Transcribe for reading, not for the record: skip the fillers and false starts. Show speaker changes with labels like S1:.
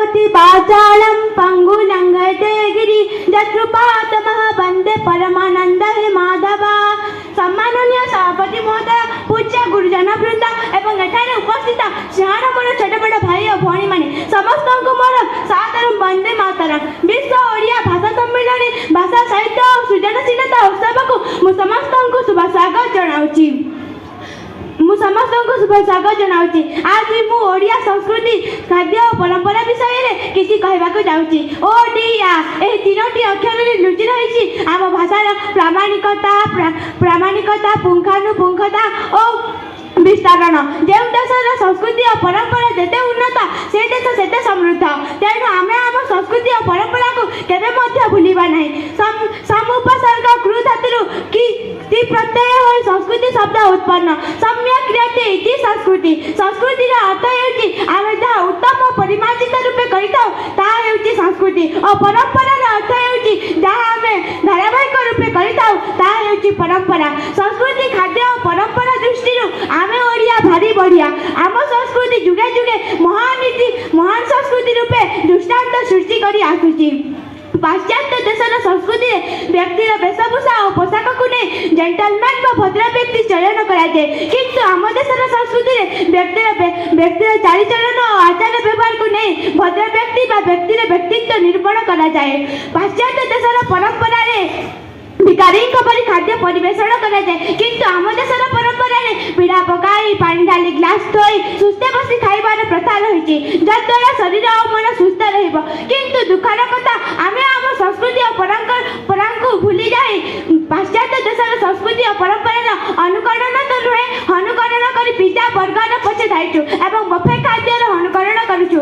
S1: भवति वाचालं पङ्गुलङ्घयते गिरि यत्कृपातमः वन्दे परमानन्द हे माधव। सम्माननीय सभापति महोदय, पूज्य गुरुजन वृंद एवं एठाने उपस्थित सिंहार मोर छोट बड़ भाई और भौणी माने समस्त को मोर सादर वंदे मातरम। विश्व ओडिया भाषा सम्मेलन भाषा साहित्य और सृजनशीलता उत्सव को मु समस्त को शुभ स्वागत जनाउची। आज मु ओडिया संस्कृति खाद्य और परंपरा विषय में किसी कहबाक जाउची। ओडिया ए तीनोटी अक्षर में लुचि रही आम भाषार प्रामाणिकता पुंखानुपुंखता और विस्तारण। जो देशर संस्कृति और परंपरा जेते उन्नत से देश सेते समृद्ध। तेणु आम आम संस्कृति और परंपरा को केबे मध्य भूलिबा नहीं। समुपसर्ग कृ धातु की प्रत्यय हो संस्कृति शब्द उत्पन्न। सम्यक क्रियते इति संस्कृति। संस्कृति अर्थ हेउची आमे जहाँ उत्तम और परिमार्जित रूपे करिताउ ताहा हेउची संस्कृति और परंपरा अर्थ हेउची जहाँ आमे धारावाहिक रूपे करिताउ ताहा हेउची परंपरा। संस्कृति खाद्य और परंपरा दृष्टि आमे ओडिया भारी बढ़िया। आम संस्कृति जुगे जुगे महान संस्कृति रूपे दृष्टांत सृष्टि करी आसुची। पाश्चात्य देशर संस्कृति व्यक्तिर वेशभूषा और पोशाक को नहीं जेंटलमैन व भद्र व्यक्ति चयन कराए, किंतु आम देशर संस्कृति व्यक्तिर चालीचलन और आचार व्यवहार को नहीं भद्र व्यक्ति व व्यक्तिर व्यक्तित्व निरूपण करा जाए। पाश्चात्य देशर परंपरा भिखारी परी खाद्य परिवेषण कराए, किंतु आम देशर परंपरा पीड़ा पकाई पानी ढाली ग्लास थोई सुस्थे बसी खाइबार प्रथा रही जद्वारा शरीर और मन सुस्थ रहिबो। किंतु दुखर कथा आमे आम संस्कृति और परंपरा को भूली जाए पाश्चात्य देशर संस्कृति और परंपरा अनुकरण तो नुहे अनुकरण कर पिज्जा बर्गर पछे खाइछु एवं बफे खाद्यर अनुकरण करूछु।